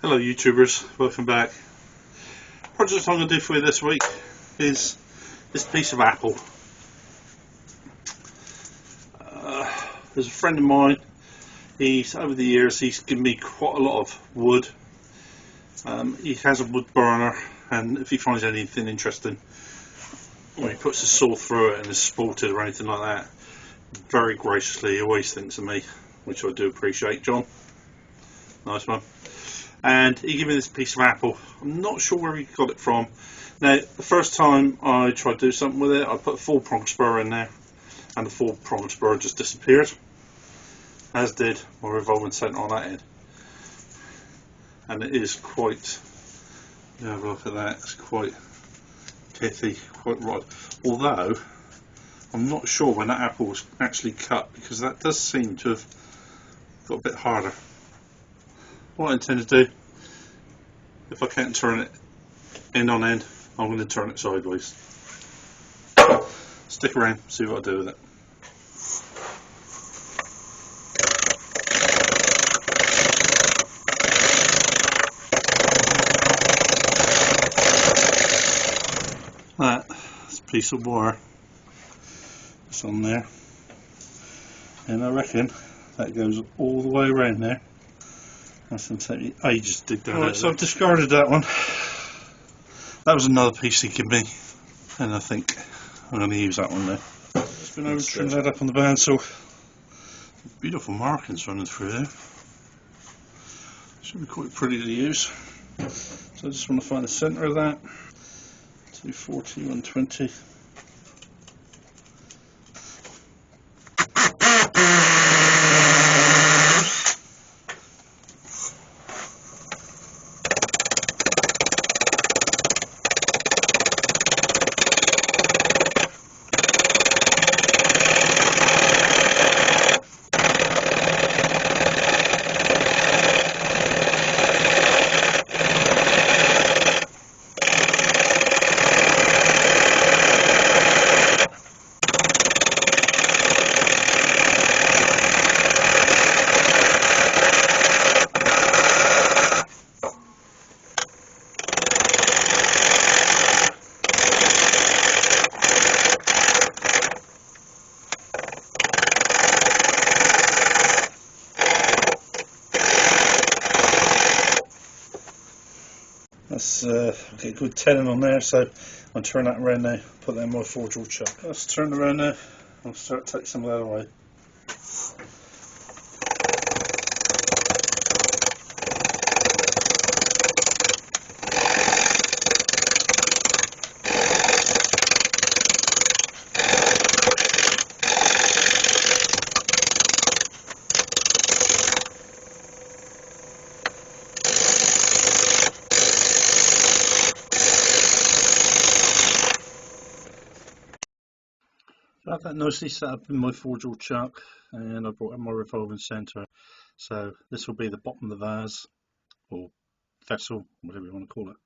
Hello YouTubers, welcome back. Project I'm going to do for you this week is this piece of apple. There's a friend of mine, over the years he's given me quite a lot of wood. He has a wood burner, and if he finds anything interesting, or he puts a saw through it and is spalted or anything like that, very graciously he always thinks of me, which I do appreciate. John, nice one. And he gave me this piece of apple. I'm not sure where he got it from. Now, the first time I tried to do something with it, I put a 4-prong spur in there, and the 4-prong spur just disappeared, as did my revolving centre on that end. And it is quite, have a look at that, it's quite pithy, quite right. Although, I'm not sure when that apple was actually cut, because that does seem to have got a bit harder. What I intend to do, if I can't turn it end on end, I'm going to turn it sideways. Stick around, see what I do with it. That's a piece of wire that's on there, and I reckon that goes all the way around there. That's going to take me ages to dig that out. Right, so I've discarded that one. That was another piece he gave me, and I think I'm going to use that one now. Just been over and trimmed that up on the bandsaw. Beautiful markings running through there. Should be quite pretty to use. So I just want to find the centre of that. 240, 120. That's get a good tenon on there, so I'll turn that around now, put that in my forge chuck. Let's turn around now, I'll start to take some of that away. I have that nicely set up in my forge chuck, and I brought in my revolving centre. So this will be the bottom of the vase, or vessel, whatever you want to call it.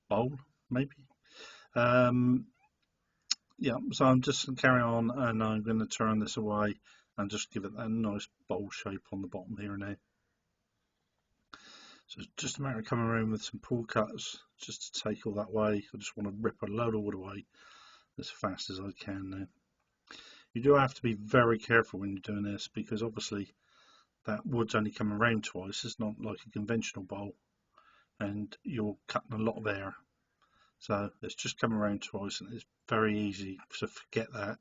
Bowl, maybe. Yeah, so I'm just going to carry on, and I'm going to turn this away and just give it that nice bowl shape on the bottom here now. So it's just a matter of coming around with some pull cuts just to take all that away. I just want to rip a load of wood away as fast as I can now. You do have to be very careful when you're doing this, because obviously that wood's only coming around twice. It's not like a conventional bowl, and you're cutting a lot of air. So it's just coming around twice, and it's very easy to forget that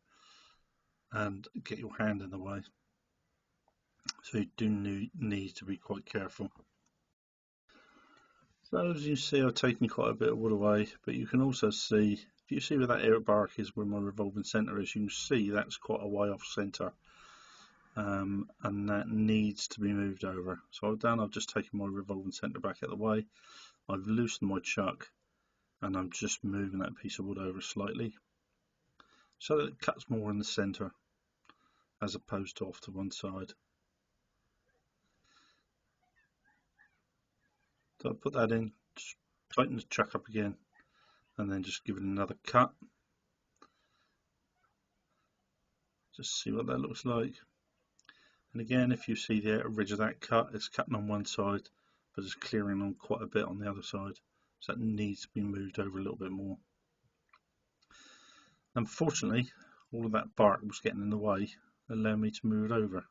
and get your hand in the way. So you do need to be quite careful. So as you see, I've taken quite a bit of wood away, but you can also see, if you see where that air bark is, where my revolving centre is, you can see that's quite a way off centre, and that needs to be moved over. So I've just taken my revolving centre back out of the way, I've loosened my chuck, and I'm just moving that piece of wood over slightly so that it cuts more in the centre as opposed to off to one side. So I put that in, just tighten the chuck up again, and then just give it another cut. Just see what that looks like. And again, if you see the outer ridge of that cut, it's cutting on one side, but it's clearing on quite a bit on the other side, so that needs to be moved over a little bit more. Unfortunately, all of that bark was getting in the way, allowing me to move it over,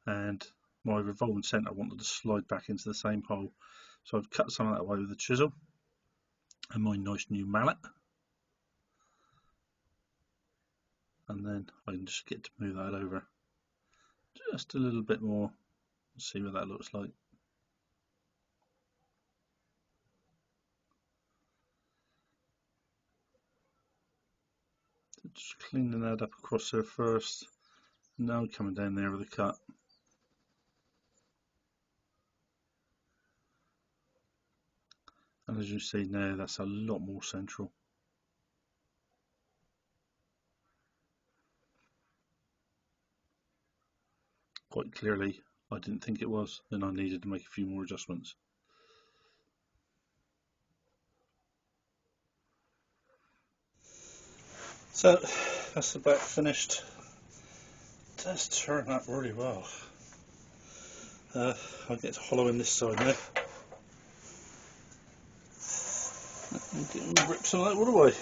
and my revolving centre wanted to slide back into the same hole, so I've cut some of that away with a chisel and my nice new mallet, and then I can just get to move that over just a little bit more and see what that looks like. So just cleaning that up across there first, now coming down there with a cut. And as you see now, that's a lot more central. Quite clearly, I didn't think it was, and I needed to make a few more adjustments. So that's about finished. It does turn up really well. I'll get to hollowing this side now. Rip some of that wood away.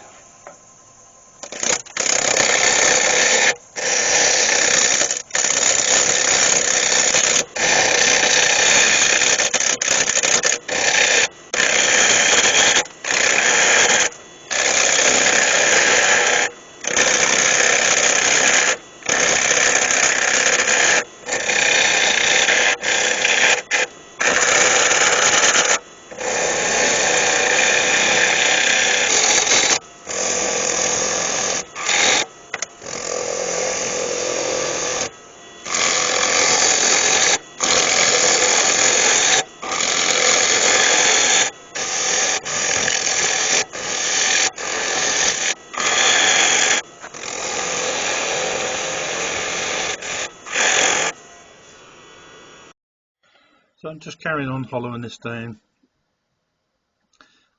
So I'm just carrying on hollowing this down.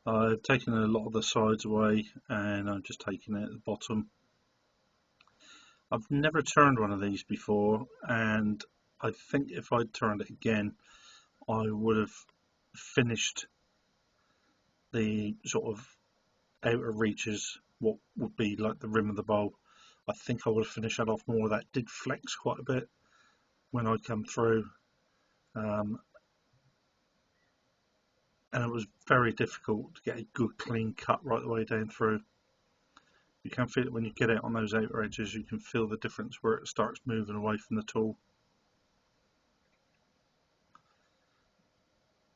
I've taken a lot of the sides away and I'm just taking it at the bottom. I've never turned one of these before, and I think if I'd turned it again I would have finished the sort of outer reaches, what would be like the rim of the bowl. I think I would have finished that off more. That did flex quite a bit when I come through. And it was very difficult to get a good clean cut right the way down through. You can feel it when you get it on those outer edges, you can feel the difference where it starts moving away from the tool.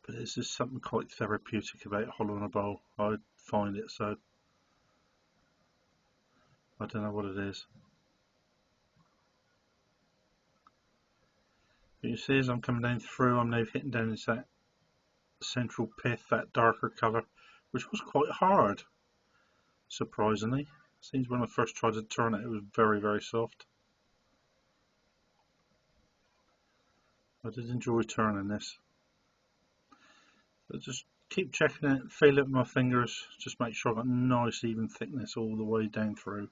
But this is something quite therapeutic about hollowing a bowl, I find it, so I don't know what it is. But you see as I'm coming down through, I'm now hitting down into that central pith, that darker colour, which was quite hard, surprisingly. Seems when I first tried to turn it, it was very, very soft. I did enjoy turning this. So just keep checking it, feel it with my fingers, just make sure I've got nice even thickness all the way down through.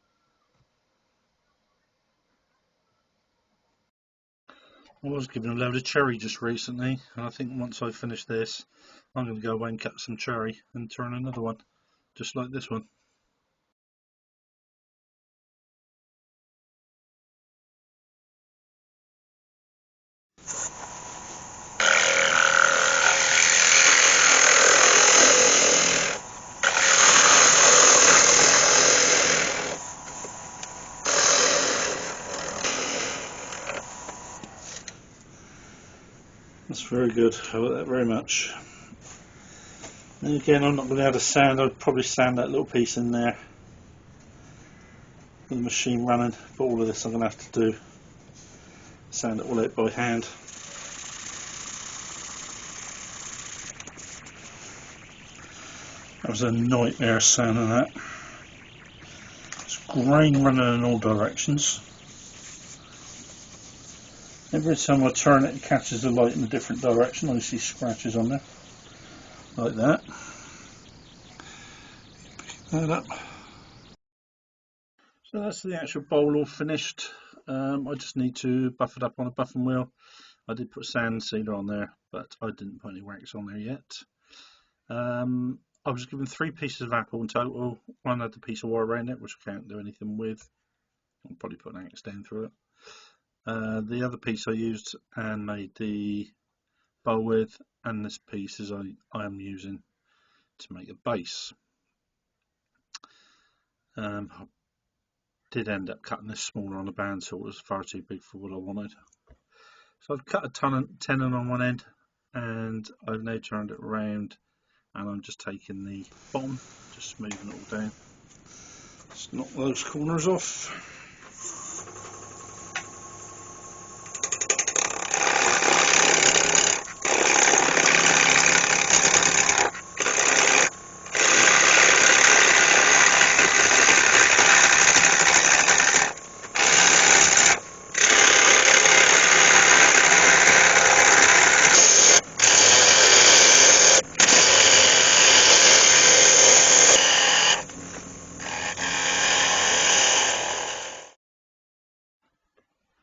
I was given a load of cherry just recently, and I think once I finish this I'm going to go away and cut some cherry and turn another one just like this one. That's very good, I like that very much. And again, I'm not going to be able to sand, I'd probably sand that little piece in there with the machine running, but all of this I'm going to have to do, sand it all out by hand. That was a nightmare sanding that. It's grain running in all directions. Every time I turn it, it catches the light in a different direction. I see scratches on there, like that. Pick that up. So that's the actual bowl all finished. I just need to buff it up on a buffing wheel. I did put sand sealer on there, but I didn't put any wax on there yet. I was given 3 pieces of apple in total. One had a piece of wire around it, which I can't do anything with. I'll probably put an axe down through it. The other piece I used and made the bowl with, and this piece is I am using to make a base. I did end up cutting this smaller on the band, so it was far too big for what I wanted. So I've cut a tenon on one end, and I've now turned it around, and I'm just taking the bottom, just smoothing it all down. Just knock those corners off.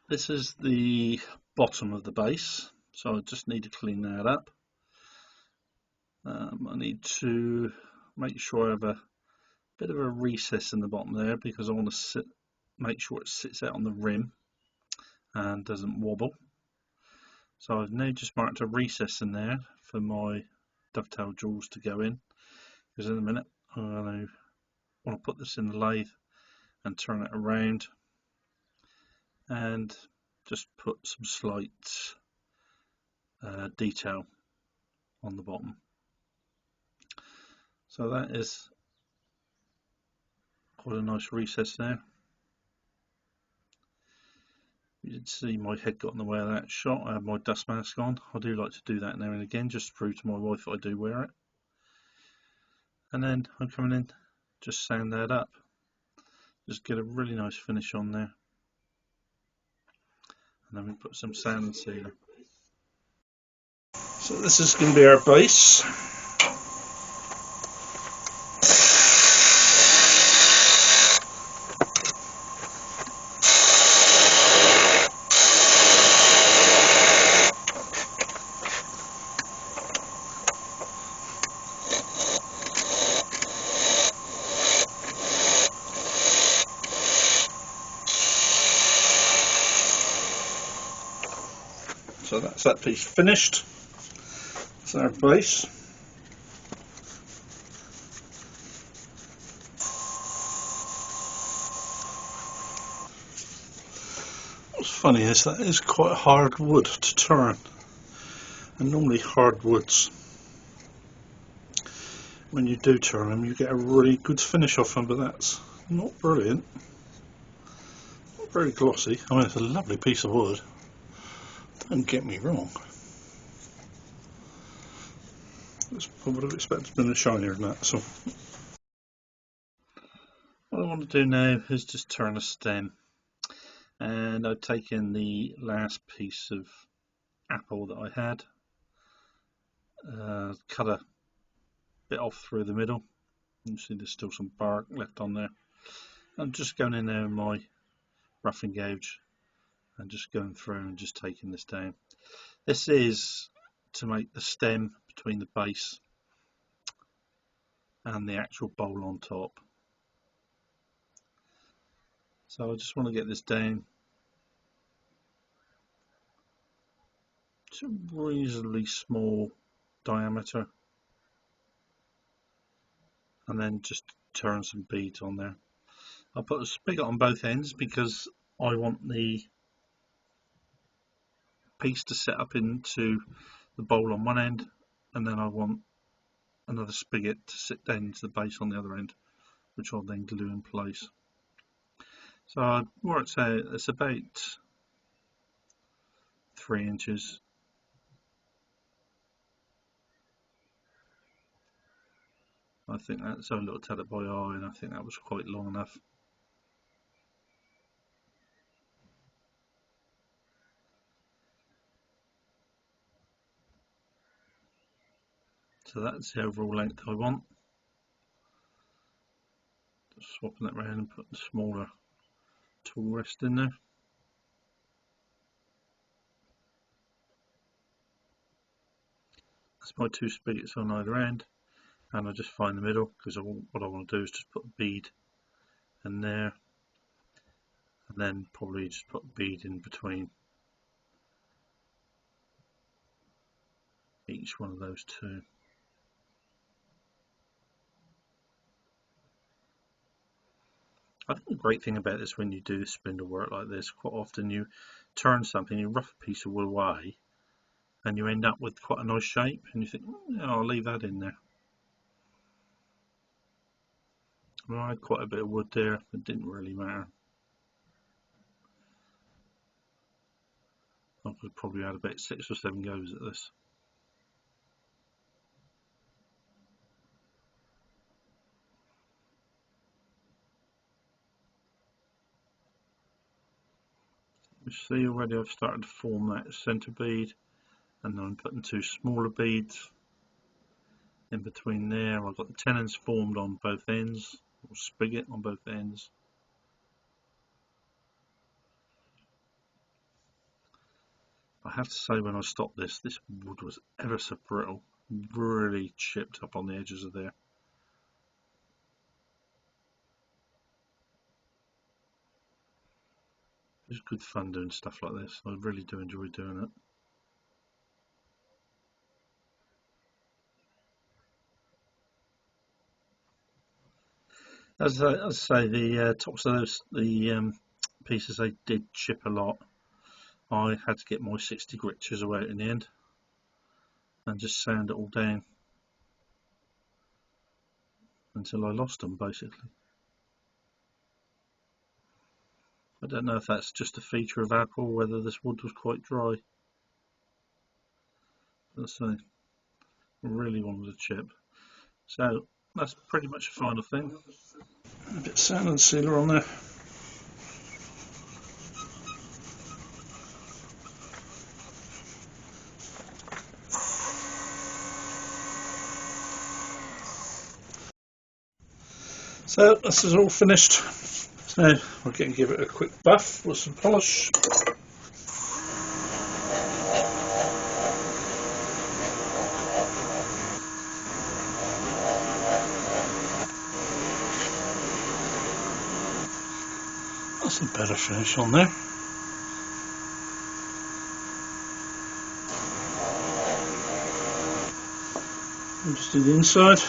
This is the bottom of the base, so I just need to clean that up. I need to make sure I have a bit of a recess in the bottom there, because I want to make sure it sits out on the rim and doesn't wobble. So I've now just marked a recess in there for my dovetail jewels to go in, because in a minute I'm going to want to put this in the lathe and turn it around and just put some slight detail on the bottom. So that is quite a nice recess there. You did see my head got in the way of that shot. I have my dust mask on. I do like to do that now and again, just to prove to my wife that I do wear it. And then I'm coming in, just sand that up. Just get a really nice finish on there. And then we put some sand and sealer. So this is going to be our base. So that's that piece finished. That's our base. What's funny is that is quite hard wood to turn, and normally hard woods, when you do turn them, you get a really good finish off them, but that's not brilliant. Not very glossy. I mean, it's a lovely piece of wood. Don't get me wrong. I would have expected to be shinier than that. So what I want to do now is just turn a stem, and I've taken the last piece of apple that I had, cut a bit off through the middle. You see there's still some bark left on there. I'm just going in there with my roughing gouge and just going through and just taking this down. This is to make the stem between the base and the actual bowl on top. So I just want to get this down to a reasonably small diameter, and then just turn some beads on there. I'll put a spigot on both ends because I want the piece to set up into the bowl on one end, and then I want another spigot to sit down into the base on the other end, which I'll then glue in place. So I worked out it's about 3 inches. I think that's a little tell it by eye, and I think that was quite long enough. So that's the overall length I want. Just swapping it around and putting the smaller tool rest in there. That's my 2 spigots on either end, and I just find the middle, because what I want to do is just put a bead in there, and then probably just put a bead in between each one of those 2. I think the great thing about this, when you do spindle work like this, quite often you turn something, you rough a piece of wood away, and you end up with quite a nice shape, and you think, yeah, I'll leave that in there. Well, I had quite a bit of wood there, it didn't really matter. I could probably had about 6 or 7 goes at this. You see already I've started to form that centre bead, and then I'm putting 2 smaller beads in between there. I've got the tenons formed on both ends, or spigot on both ends. I have to say, when I stopped this wood was ever so brittle, really chipped up on the edges of there. It's good fun doing stuff like this. I really do enjoy doing it. As I say, the tops of the pieces, they did chip a lot. I had to get my 60 grit chisel out in the end and just sand it all down until I lost them, basically. I don't know if that's just a feature of apple, or whether this wood was quite dry. Let's say, I really wanted a chip. So that's pretty much the final thing. A bit of sand and sealer on there. So this is all finished. So we're going to give it a quick buff with some polish. That's a better finish on there. And just do the inside.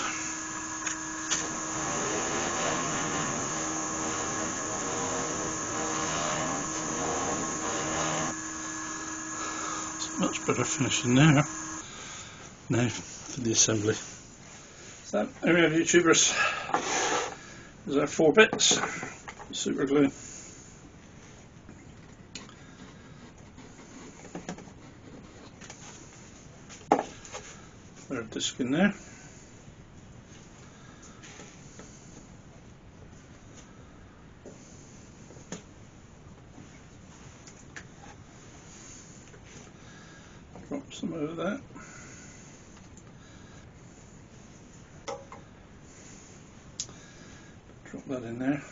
Much better finish in there. Now for the assembly. So there we have, YouTubers. There's our 4 bits. Super glue. There's a disc in there. Drop some over that. Drop that in there.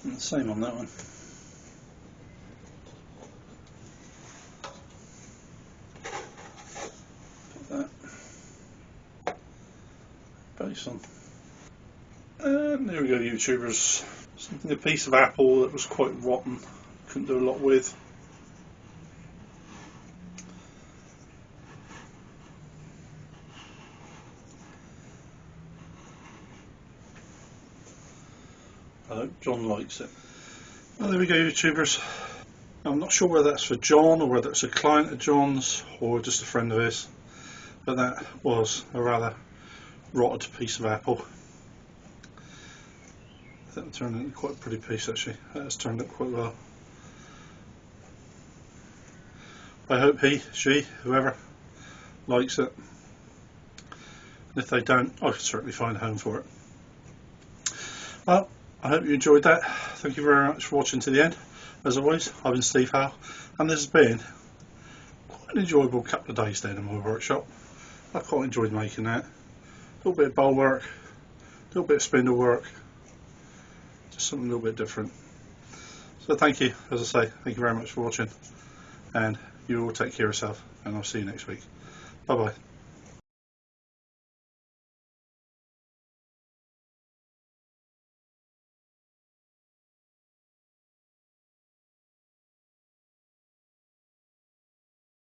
And the same on that one. Put that base on. And there we go, YouTubers. Something, a piece of apple that was quite rotten, couldn't do a lot with. I hope John likes it. Well, there we go, YouTubers. I'm not sure whether that's for John or whether it's a client of John's or just a friend of his, but that was a rather rotted piece of apple. I think it turned into quite a pretty piece, actually. That has turned out quite well. I hope he, she, whoever likes it. And if they don't, I can certainly find a home for it. Well, I hope you enjoyed that. Thank you very much for watching to the end. As always, I've been Steve Howe, and this has been quite an enjoyable couple of days down in my workshop. I quite enjoyed making that. A little bit of bowl work, a little bit of spindle work, just something a little bit different. So thank you, as I say, thank you very much for watching, and you all take care of yourself, and I'll see you next week. Bye bye.